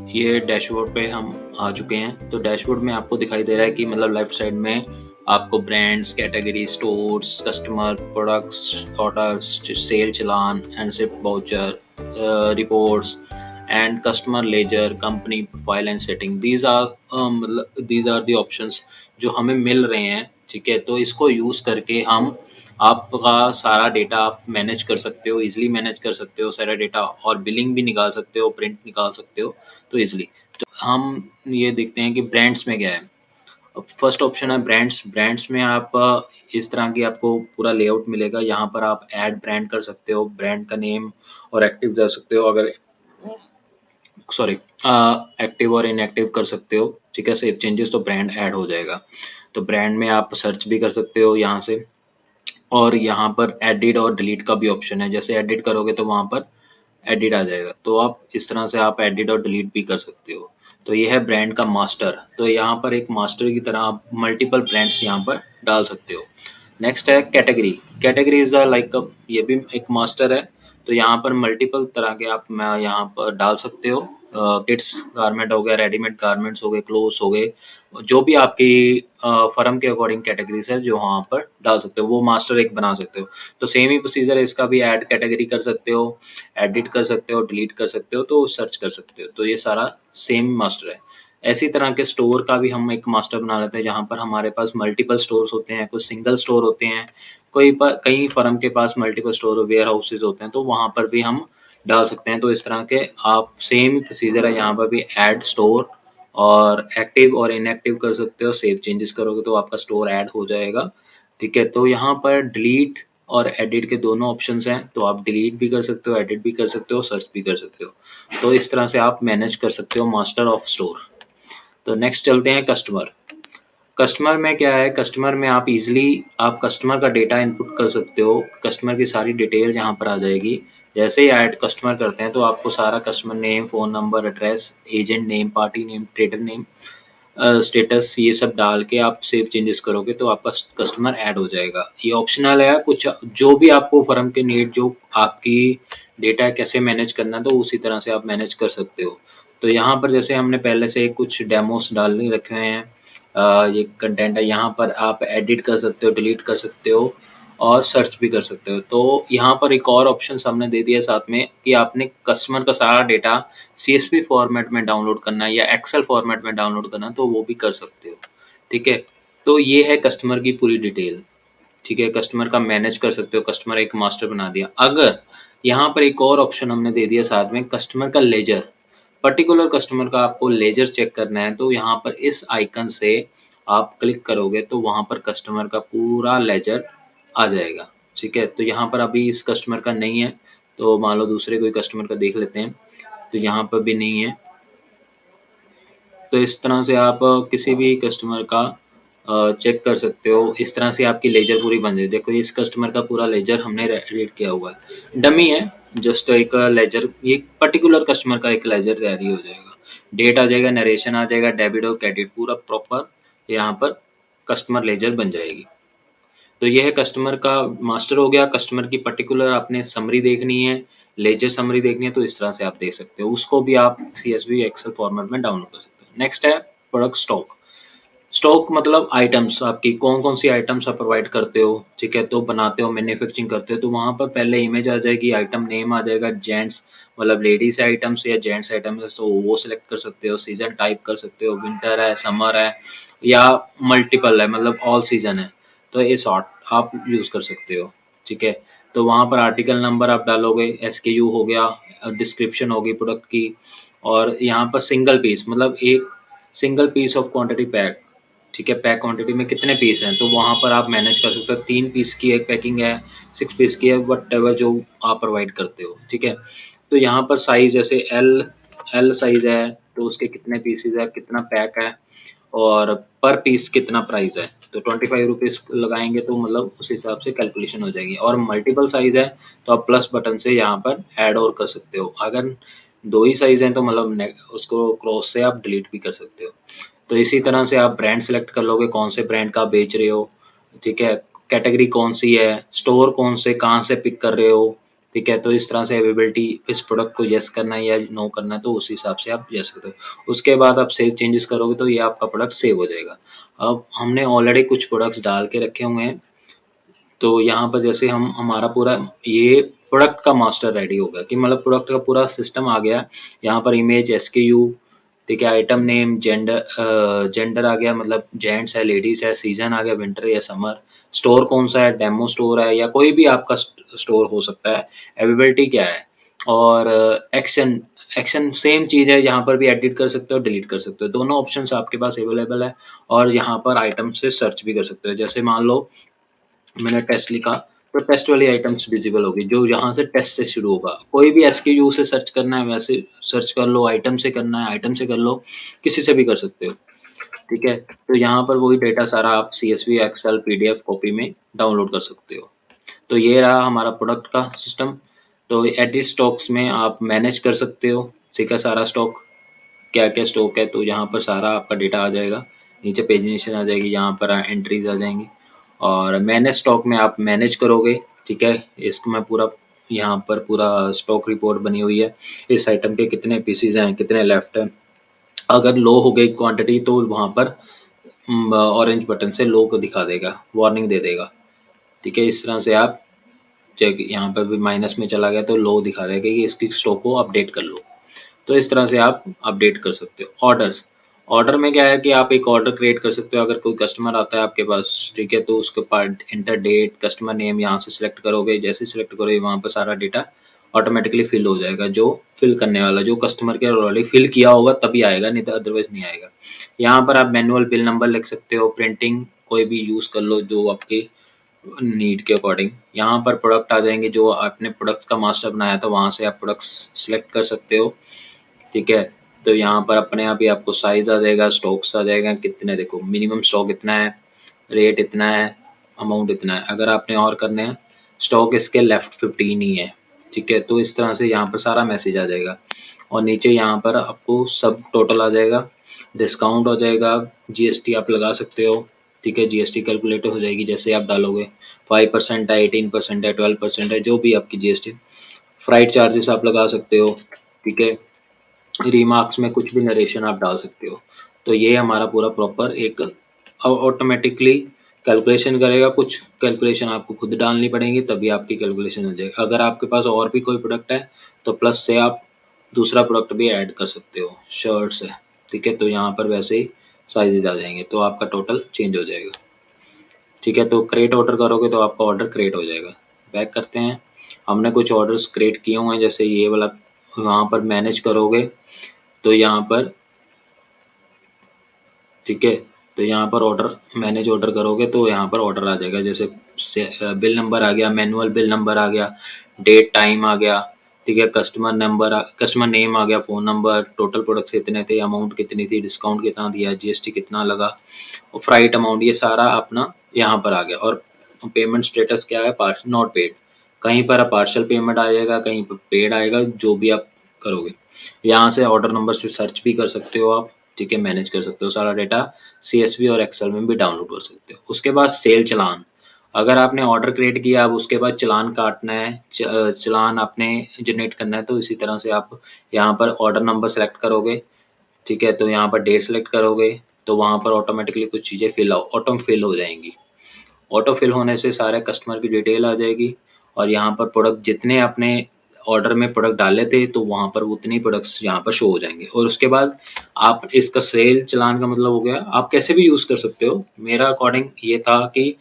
ये डैशबोर्ड पे हम आ चुके हैं। तो डैशबोर्ड में आपको दिखाई दे रहा है कि मतलब लेफ्ट साइड में आपको brands, category, stores, customer, products, orders, sale चालान and ship voucher, reports and customer ledger, company profile and setting. These are the options जो हमें मिल रहे हैं। ठीक है, तो इसको यूज़ करके हम आपका सारा डेटा आप मैनेज कर सकते हो, ईजिली मैनेज कर सकते हो सारा डेटा, और बिलिंग भी निकाल सकते हो, प्रिंट निकाल सकते हो तो ईजिली। तो हम ये देखते हैं कि ब्रांड्स में क्या है। फर्स्ट ऑप्शन है ब्रांड्स। ब्रांड्स में आप इस तरह की आपको पूरा लेआउट मिलेगा। यहाँ पर आप ऐड ब्रांड कर सकते हो, ब्रांड का नेम और एक्टिव कर सकते हो, अगर सॉरी एक्टिव और इनएक्टिव कर सकते हो। ठीक है, सेव चेंजेस तो ब्रांड ऐड हो जाएगा। तो ब्रांड में आप सर्च भी कर सकते हो यहाँ से, और यहाँ पर एडिट और डिलीट का भी ऑप्शन है। जैसे एडिट करोगे तो वहाँ पर एडिट आ जाएगा, तो आप इस तरह से आप एडिट और डिलीट भी कर सकते हो। तो ये है ब्रांड का मास्टर। तो यहाँ पर एक मास्टर की तरह आप मल्टीपल ब्रांड्स यहाँ पर डाल सकते हो। नेक्स्ट है कैटेगरी। कैटेगरी इज लाइक ये भी एक मास्टर है। तो यहाँ पर मल्टीपल तरह के आप यहाँ पर डाल सकते हो। किड्स गारमेंट हो गया, रेडीमेड गारमेंट्स हो गए, क्लोथ्स हो गए, जो भी आपकी फर्म के अकॉर्डिंग कैटेगरीज है जो वहाँ पर डाल सकते हो, वो मास्टर एक बना सकते हो। तो सेम ही प्रोसीजर है इसका भी, ऐड कैटेगरी कर सकते हो, एडिट कर सकते हो, डिलीट कर सकते हो, तो सर्च कर सकते हो। तो ये सारा सेम मास्टर है। ऐसी तरह के स्टोर का भी हम एक मास्टर बना लेते हैं, जहाँ पर हमारे पास मल्टीपल स्टोर्स होते हैं, कुछ सिंगल स्टोर होते हैं, कई फर्म के पास मल्टीपल स्टोर वेयर हाउसेज होते हैं, तो वहाँ पर भी हम डाल सकते हैं। तो इस तरह के आप सेम प्रोसीजर है यहाँ पर भी, ऐड स्टोर और एक्टिव और इनएक्टिव कर सकते हो। सेव चेंजेस करोगे तो आपका स्टोर ऐड हो जाएगा। ठीक है, तो यहाँ पर डिलीट और एडिट के दोनों ऑप्शंस हैं, तो आप डिलीट भी कर सकते हो, एडिट भी कर सकते हो, सर्च भी कर सकते हो। तो इस तरह से आप मैनेज कर सकते हो मास्टर ऑफ स्टोर। तो नेक्स्ट चलते हैं कस्टमर। कस्टमर में क्या है, कस्टमर में आप इजीली आप कस्टमर का डेटा इनपुट कर सकते हो। कस्टमर की सारी डिटेल यहाँ पर आ जाएगी। जैसे ही ऐड कस्टमर करते हैं तो आपको सारा customer name, phone number, address, agent name, party name, trader name, status, ये सब डाल के आप सेव चेंजेस करोगे तो आपका कस्टमर ऐड हो जाएगा। ये ऑप्शनल है, कुछ जो भी आपको फर्म के नीड, जो आपकी डेटा कैसे मैनेज करना है तो उसी तरह से आप मैनेज कर सकते हो। तो यहाँ पर जैसे हमने पहले से कुछ डेमोस डाल रखे हैं, ये कंटेंट है, यहाँ पर आप एडिट कर सकते हो, डिलीट कर सकते हो और सर्च भी कर सकते हो। तो यहाँ पर एक और ऑप्शन हमने दे दिया साथ में कि आपने कस्टमर का सारा डेटा CSV फॉर्मेट में डाउनलोड करना है या एक्सेल फॉर्मेट में डाउनलोड करना है तो वो भी कर सकते हो। ठीक है, तो ये है कस्टमर की पूरी डिटेल। ठीक है, कस्टमर का मैनेज कर सकते हो, कस्टमर एक मास्टर बना दिया। अगर यहाँ पर एक और ऑप्शन हमने दे दिया साथ में, कस्टमर का लेजर। पर्टिकुलर कस्टमर का आपको लेजर चेक करना है तो यहाँ पर इस आइकन से आप क्लिक करोगे तो वहाँ पर कस्टमर का पूरा लेजर आ जाएगा। ठीक है, तो यहाँ पर अभी इस कस्टमर का नहीं है, तो मान लो दूसरे कोई कस्टमर का देख लेते हैं, तो यहाँ पर भी नहीं है। तो इस तरह से आप किसी भी कस्टमर का चेक कर सकते हो। इस तरह से आपकी लेजर पूरी बन जाए। देखो इस कस्टमर का पूरा लेजर हमने रेड किया हुआ है, डमी है, जस्ट एक लेजर, ये पर्टिकुलर कस्टमर का एक लेजर रेडी हो जाएगा। डेट आ जाएगा, नरेशन आ जाएगा, डेबिट और क्रेडिट पूरा प्रॉपर यहाँ पर कस्टमर लेजर बन जाएगी। तो ये है कस्टमर का मास्टर हो गया। कस्टमर की पर्टिकुलर आपने समरी देखनी है, लेजर समरी देखनी है, तो इस तरह से आप देख सकते हो। उसको भी आप CSV एक्सेल फॉर्मेट में डाउनलोड कर सकते हो। नेक्स्ट है प्रोडक्ट स्टॉक। स्टॉक मतलब आइटम्स, आपकी कौन-कौन सी आइटम्स आप प्रोवाइड करते हो। ठीक है, तो बनाते हो, मैन्युफैक्चरिंग करते हो, तो वहाँ पर पहले इमेज आ जाएगी, आइटम नेम आ जाएगा, जेंट्स मतलब लेडीज़ आइटम्स या जेंट्स आइटम्स, तो वो सिलेक्ट कर सकते हो। सीज़न टाइप कर सकते हो, विंटर है, समर है या मल्टीपल है, मतलब ऑल सीज़न है, तो ये सॉर्ट आप यूज़ कर सकते हो। ठीक है, तो वहाँ पर आर्टिकल नंबर आप डालोगे, SKU हो गया, डिस्क्रिप्शन होगी प्रोडक्ट की, और यहाँ पर सिंगल पीस मतलब एक single piece of quantity pack. ठीक है, पैक क्वांटिटी में कितने पीस हैं तो वहाँ पर आप मैनेज कर सकते हो। 3 पीस की एक पैकिंग है, 6 पीस की है, व्हाटएवर जो आप प्रोवाइड करते हो। ठीक है, तो यहाँ पर साइज़ जैसे एल साइज़ है तो उसके कितने पीसेज़ है, कितना पैक है और पर पीस कितना प्राइस है, तो 25 रुपीज़ लगाएंगे तो मतलब उस हिसाब से कैलकुलेशन हो जाएगी। और मल्टीपल साइज़ है तो आप प्लस बटन से यहाँ पर ऐड और कर सकते हो। अगर 2 ही साइज़ हैं तो मतलब उसको क्रॉस से आप डिलीट भी कर सकते हो। तो इसी तरह से आप ब्रांड सेलेक्ट कर लोगे, कौन से ब्रांड का बेच रहे हो। ठीक है, कैटेगरी कौन सी है, स्टोर कौन से कहाँ से पिक कर रहे हो। ठीक है, तो इस तरह से अवेलेबिलिटी इस प्रोडक्ट को येस करना है या नो करना है, तो उस हिसाब से आप येस करते हो। उसके बाद आप सेव चेंजेस करोगे तो ये आपका प्रोडक्ट सेव हो जाएगा। अब हमने ऑलरेडी कुछ प्रोडक्ट्स डाल के रखे हुए हैं, तो यहाँ पर जैसे हम हमारा पूरा ये प्रोडक्ट का मास्टर रेडी हो गया कि मतलब प्रोडक्ट का पूरा सिस्टम आ गया। यहाँ पर इमेज, एसक्यू, ठीक है, आइटम नेम, जेंडर आ गया, मतलब जेंट्स है, लेडीज़ है, सीज़न आ गया, विंटर या समर, स्टोर कौन-सा है, डेमो स्टोर है या कोई भी आपका स्टोर हो सकता है, अवेलेबिलिटी क्या है और एक्शन एक्शन सेम चीज़ है, यहाँ पर भी एडिट कर सकते हो, डिलीट कर सकते हो, दोनों ऑप्शंस आपके पास अवेलेबल है और यहाँ पर आइटम से सर्च भी कर सकते हो। जैसे मान लो मैंने टेस्ट लिखा, तो टेस्ट वाली आइटम्स विज़िबल होगी, जो यहाँ से टेस्ट से शुरू होगा। कोई भी एसक्यूयू से सर्च करना है वैसे सर्च कर लो, आइटम से करना है आइटम से कर लो, किसी से भी कर सकते हो, ठीक है? तो यहाँ पर वही डेटा सारा आप सीएसवी, एक्सेल, पीडीएफ कॉपी में डाउनलोड कर सकते हो। तो ये रहा हमारा प्रोडक्ट का सिस्टम। तो एडिट स्टॉक्स में आप मैनेज कर सकते हो, ठीक है? सारा स्टॉक क्या-क्या स्टॉक है, तो यहाँ पर सारा आपका डेटा आ जाएगा। नीचे पेजिनेशन आ जाएगी, यहाँ पर एंट्रीज़ आ जाएँगी और मैनेज स्टॉक में आप मैनेज करोगे, ठीक है? इसको मैं पूरा यहाँ पर पूरा स्टॉक रिपोर्ट बनी हुई है। इस आइटम के कितने पीसेज़ हैं, कितने लेफ्ट हैं। अगर लो हो गई क्वांटिटी तो वहाँ पर ऑरेंज बटन से लो को दिखा देगा, वार्निंग दे देगा, ठीक है? इस तरह से आप चेक यहाँ पर भी माइनस में चला गया तो लो दिखा देगा कि इसकी स्टॉक को अपडेट कर लो। तो इस तरह से आप अपडेट कर सकते हो। ऑर्डर्स, ऑर्डर में क्या है कि आप एक ऑर्डर क्रिएट कर सकते हो। अगर कोई कस्टमर आता है आपके पास, ठीक है, तो उसके पास इंटर डेट, कस्टमर नेम यहाँ से सिलेक्ट करोगे, जैसे सिलेक्ट करोगे वहाँ पर सारा डेटा ऑटोमेटिकली फिल हो जाएगा। जो फिल करने वाला, जो कस्टमर के ऑलरेडी फिल किया होगा तभी आएगा, नहीं तो अदरवाइज नहीं आएगा। यहाँ पर आप मैनुअल बिल नंबर लिख सकते हो, प्रिंटिंग कोई भी यूज़ कर लो जो आपके नीड के अकॉर्डिंग। यहाँ पर प्रोडक्ट आ जाएंगे, जो आपने प्रोडक्ट्स का मास्टर बनाया था वहाँ से आप प्रोडक्ट्स सिलेक्ट कर सकते हो, ठीक है? तो यहाँ पर अपने आप ही आपको साइज़ आ जाएगा, स्टॉक्स आ जाएगा, कितने देखो मिनिमम स्टॉक इतना है, रेट इतना है, अमाउंट इतना है। अगर आपने और करने हैं, स्टॉक इसके लेफ्ट 15 ही है, ठीक है? तो इस तरह से यहाँ पर सारा मैसेज आ जाएगा और नीचे यहाँ पर आपको सब टोटल आ जाएगा, डिस्काउंट हो जाएगा, जीएसटी आप लगा सकते हो, ठीक है? जीएसटी कैलकुलेट हो जाएगी जैसे आप डालोगे, 5% है, 18% है, 12% है, जो भी आपकी जीएसटी। फ्राइट चार्जेस आप लगा सकते हो, ठीक है? रिमार्क्स में कुछ भी नरेशन आप डाल सकते हो। तो ये हमारा पूरा प्रॉपर एक ऑटोमेटिकली कैलकुलेशन करेगा। कुछ कैलकुलेशन आपको खुद डालनी पड़ेगी तभी आपकी कैलकुलेशन हो जाएगी। अगर आपके पास और भी कोई प्रोडक्ट है तो प्लस से आप दूसरा प्रोडक्ट भी ऐड कर सकते हो, शर्ट्स है, ठीक है? तो यहाँ पर वैसे ही साइजेज आ जाएंगे तो आपका टोटल चेंज हो जाएगा, ठीक है? तो क्रिएट ऑर्डर करोगे तो आपका ऑर्डर क्रिएट हो जाएगा। बैक करते हैं, हमने कुछ ऑर्डर्स क्रिएट किए हुए हैं, जैसे ये वाला वहाँ पर मैनेज करोगे तो यहाँ पर, ठीक है, तो यहाँ पर ऑर्डर मैनेज ऑर्डर करोगे तो यहाँ पर ऑर्डर आ जाएगा, जैसे बिल नंबर आ गया, मैनुअल बिल नंबर आ गया, डेट टाइम आ गया, ठीक है, कस्टमर नेम आ गया, फ़ोन नंबर, टोटल प्रोडक्ट्स कितने थे, अमाउंट कितनी थी, डिस्काउंट कितना दिया, जीएसटी कितना लगा और फ्राइट अमाउंट, ये सारा अपना यहाँ पर आ गया। और पेमेंट स्टेटस क्या है, नॉट पेड, कहीं पर पार्शियल पेमेंट आ जाएगा, कहीं पर पेड आएगा, जो भी आप करोगे। यहाँ से ऑर्डर नंबर से सर्च भी कर सकते हो आप, ठीक है, मैनेज कर सकते हो सारा डेटा, सीएसवी और एक्सेल में भी डाउनलोड कर सकते हो। उसके बाद सेल चलान, अगर आपने ऑर्डर क्रिएट किया, अब उसके बाद चलान काटना है, चलान आपने जनरेट करना है, तो इसी तरह से आप यहाँ पर ऑर्डर नंबर सेलेक्ट करोगे, ठीक है, तो यहाँ पर डेट सेलेक्ट करोगे तो वहाँ पर ऑटोमेटिकली कुछ चीज़ें ऑटो फिल हो जाएंगी। ऑटो फिल होने से सारे कस्टमर की डिटेल आ जाएगी और यहाँ पर प्रोडक्ट जितने आपने ऑर्डर में प्रोडक्ट डाले थे तो वहाँ पर उतने ही प्रोडक्ट्स यहाँ पर शो हो जाएंगे। और उसके बाद आप इसका सेल चलान का मतलब हो गया, आप कैसे भी यूज़ कर सकते हो। मेरा अकॉर्डिंग ये था कि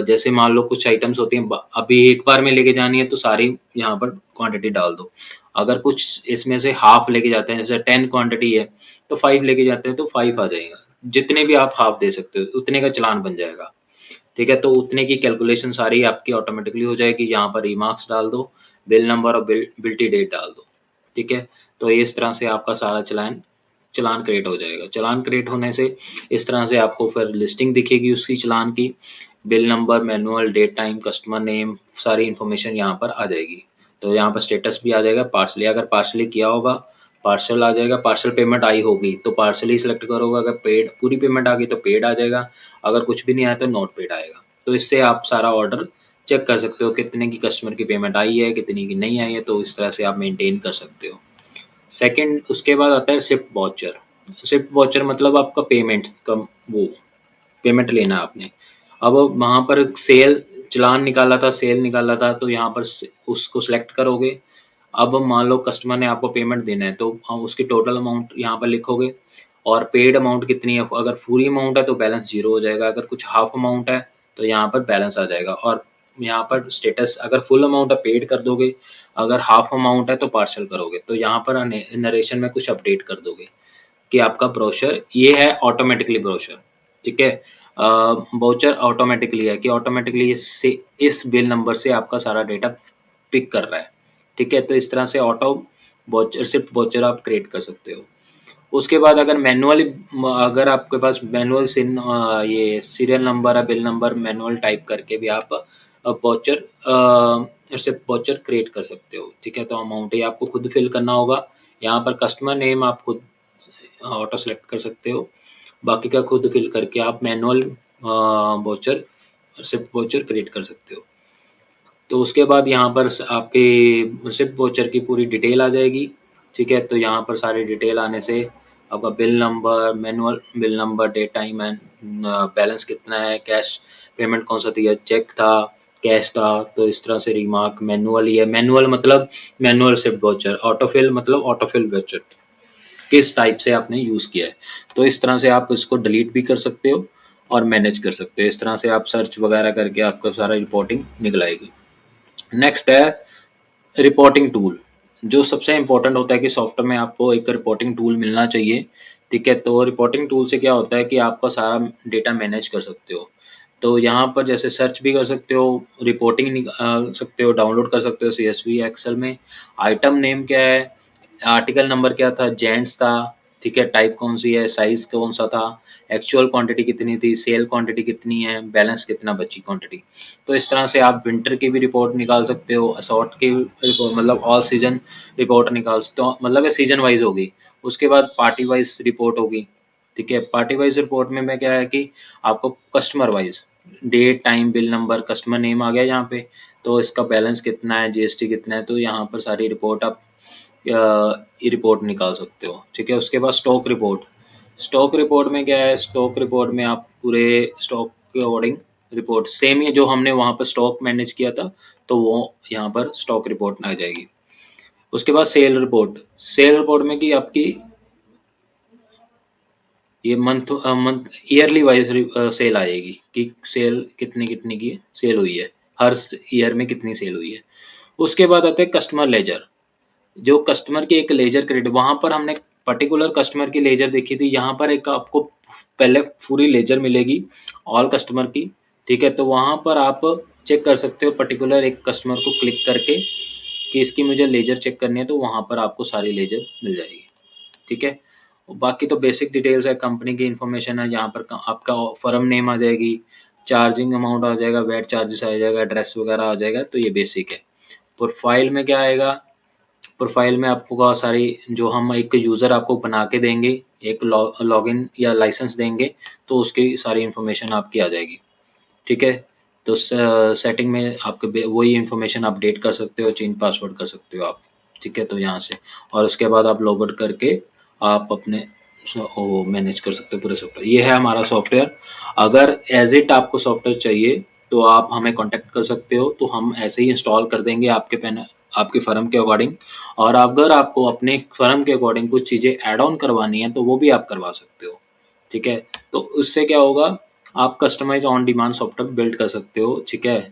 जैसे मान लो कुछ आइटम्स होती हैं, अभी एक बार में लेके जानी है तो सारी यहाँ पर क्वांटिटी डाल दो। अगर कुछ इसमें से हाफ लेके जाते हैं, जैसे 10 क्वांटिटी है तो 5 लेके जाते हैं तो 5 आ जाएगा। जितने भी आप हाफ दे सकते हो उतने का चलान बन जाएगा, ठीक है? तो उतने की कैलकुलेशन सारी आपकी ऑटोमेटिकली हो जाएगी। यहाँ पर रीमार्क्स डाल दो, बिल नंबर और बिल्टी डेट डाल दो, ठीक है? तो इस तरह से आपका सारा चलान चलान क्रिएट हो जाएगा। चलान क्रिएट होने से इस तरह से आपको फिर लिस्टिंग दिखेगी उसकी चलान की, bill number, manual, date time, customer name, सारी इन्फॉर्मेशन यहाँ पर आ जाएगी। तो यहाँ पर स्टेटस भी आ जाएगा, पार्सली अगर पार्सली किया होगा पार्सल आ जाएगा, पार्सल पेमेंट आई होगी तो पार्सल ही सिलेक्ट करोगे, अगर पेड पूरी पेमेंट आ गई तो पेड आ जाएगा, अगर कुछ भी नहीं आया तो नॉट पेड आएगा। तो इससे आप सारा ऑर्डर चेक कर सकते हो कितने की कस्टमर की पेमेंट आई है, कितनी की नहीं आई है, तो इस तरह से आप मेंटेन कर सकते हो। सेकंड उसके बाद आता है शिफ्ट वाउचर। शिफ्ट वाउचर मतलब आपका पेमेंट का वो पेमेंट लेना आपने। अब वहाँ पर चालान निकाला था, सेल निकाला था, तो यहाँ पर उसको सिलेक्ट करोगे। अब मान लो कस्टमर ने आपको पेमेंट देना है, तो उसकी टोटल अमाउंट यहाँ पर लिखोगे और पेड अमाउंट कितनी है। अगर पूरी अमाउंट है तो बैलेंस ज़ीरो हो जाएगा, अगर कुछ हाफ अमाउंट है तो यहाँ पर बैलेंस आ जाएगा। और यहाँ पर स्टेटस अगर फुल अमाउंट है पेड कर दोगे, अगर हाफ अमाउंट है तो पार्सल करोगे। तो यहाँ पर नरेशन में कुछ अपडेट कर दोगे कि आपका ब्रोशर ये है, ऑटोमेटिकली ब्रोशर, ठीक है। वाउचर ऑटोमेटिकली है कि ऑटोमेटिकली इस बिल नंबर से आपका सारा डेटा पिक कर रहा है, ठीक है। तो इस तरह से ऑटो वाउचर शिफ्ट वाउचर आप क्रिएट कर सकते हो। उसके बाद अगर मैनुअली अगर आपके पास मैनुअल ये सीरियल नंबर है, बिल नंबर मैनुअल टाइप करके भी आप वाउचर शिफ्ट वाउचर क्रिएट कर सकते हो, ठीक है। तो अमाउंट ये आपको खुद फिल करना होगा। यहाँ पर कस्टमर नेम आप खुद ऑटो सेलेक्ट कर सकते हो, बाकी का खुद फिल करके आप manual voucher shift voucher create कर सकते हो। तो उसके बाद यहाँ पर आपके शिफ्ट वाउचर की पूरी डिटेल आ जाएगी, ठीक है। तो यहाँ पर सारी डिटेल आने से आपका bill number, manual bill number, date, time and balance कितना है, कैश पेमेंट कौन सा दिया, चेक था, कैश था। तो इस तरह से रिमार्क मैनुअल ही है। मैनुअल मतलब मैनुअल शिफ्ट वाउचर, ऑटोफिल मतलब ऑटोफिल वाउचर किस टाइप से आपने यूज़ किया है। तो इस तरह से आप इसको डिलीट भी कर सकते हो और मैनेज कर सकते हो। इस तरह से आप सर्च वगैरह करके आपका सारा रिपोर्टिंग निकल आएगी। नेक्स्ट है रिपोर्टिंग टूल। जो सबसे इम्पोर्टेंट होता है कि सॉफ्टवेयर में आपको एक रिपोर्टिंग टूल मिलना चाहिए, ठीक है। तो रिपोर्टिंग टूल से क्या होता है कि आपका सारा डेटा मैनेज कर सकते हो। तो यहाँ पर जैसे सर्च भी कर सकते हो, रिपोर्टिंग निकाल सकते हो, डाउनलोड कर सकते हो सीएसवी एक्सेल में। आइटम नेम क्या है, आर्टिकल नंबर क्या था, जेंट्स था, ठीक है, टाइप कौन सी है, साइज़ कौन सा था, एक्चुअल क्वांटिटी कितनी थी, सेल क्वांटिटी कितनी है, बैलेंस कितना बची क्वांटिटी। तो इस तरह से आप विंटर की भी रिपोर्ट निकाल सकते हो, असॉर्ट की रिपोर्ट मतलब ऑल सीजन रिपोर्ट निकाल सकते हो, मतलब ये सीजन वाइज होगी। उसके बाद पार्टी वाइज रिपोर्ट होगी, ठीक है। पार्टी वाइज रिपोर्ट में क्या है कि आपको customer wise date, time, bill number, customer name आ गया यहाँ पे, तो इसका बैलेंस कितना है, जीएसटी कितना है, तो यहाँ पर सारी रिपोर्ट आप ये रिपोर्ट निकाल सकते हो, ठीक है। उसके बाद स्टॉक रिपोर्ट। स्टॉक रिपोर्ट में क्या है, स्टॉक रिपोर्ट में आप पूरे स्टॉक के अकॉर्डिंग रिपोर्ट सेम ही जो हमने वहाँ पर स्टॉक मैनेज किया था, तो वो यहाँ पर स्टॉक रिपोर्ट आ जाएगी। उसके बाद सेल रिपोर्ट। सेल रिपोर्ट में कि आपकी ये मंथ ईयरली वाइज सेल आ जाएगी कि सेल कितनी कितनी की सेल हुई है, हर ईयर में कितनी सेल हुई है। उसके बाद आता है कस्टमर लेजर। जो कस्टमर की एक लेजर क्रेडिट, वहाँ पर हमने पर्टिकुलर कस्टमर की लेजर देखी थी। यहाँ पर एक आपको पहले पूरी लेजर मिलेगी ऑल कस्टमर की, ठीक है। तो वहाँ पर आप चेक कर सकते हो पर्टिकुलर एक कस्टमर को क्लिक करके कि इसकी मुझे लेजर चेक करनी है, तो वहाँ पर आपको सारी लेजर मिल जाएगी, ठीक है। और बाकी तो बेसिक डिटेल्स है, कंपनी की इन्फॉर्मेशन है, यहाँ पर आपका फर्म नेम आ जाएगी, चार्जिंग अमाउंट आ जाएगा, वेट चार्जेस आ जाएगा, एड्रेस वगैरह आ जाएगा। तो ये बेसिक है। प्रोफाइल में क्या आएगा, प्रोफाइल में आपको बहुत सारी जो हम एक यूज़र आपको बना के देंगे, एक लॉगिन या लाइसेंस देंगे, तो उसकी सारी इन्फॉर्मेशन आपकी आ जाएगी, ठीक है। तो सेटिंग में आपके वही इन्फॉर्मेशन अपडेट कर सकते हो, चेंज पासवर्ड कर सकते हो आप, ठीक है। तो यहाँ से और उसके बाद आप लॉग आउट करके आप अपने वो मैनेज कर सकते हो पूरे सॉफ्टवेयर। ये है हमारा सॉफ्टवेयर। अगर एज इट आपको सॉफ्टवेयर चाहिए तो आप हमें कॉन्टैक्ट कर सकते हो, तो हम ऐसे ही इंस्टॉल कर देंगे आपके आपके फर्म के अकॉर्डिंग। और अगर आपको अपने फर्म के अकॉर्डिंग कुछ चीज़ें ऐड ऑन करवानी है तो वो भी आप करवा सकते हो, ठीक है। तो उससे क्या होगा, आप customize on demand software build कर सकते हो, ठीक है।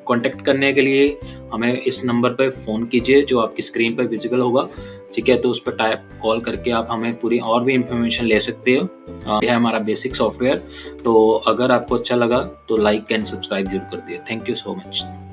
कॉन्टैक्ट करने के लिए हमें इस नंबर पे फ़ोन कीजिए जो आपकी स्क्रीन पर विजिबल होगा, ठीक है। तो उस पर टाइप कॉल करके आप हमें पूरी और भी इन्फॉर्मेशन ले सकते हो। यह है हमारा बेसिक सॉफ्टवेयर। तो अगर आपको अच्छा लगा तो लाइक एंड सब्सक्राइब जरूर कर दिए। Thank you so much.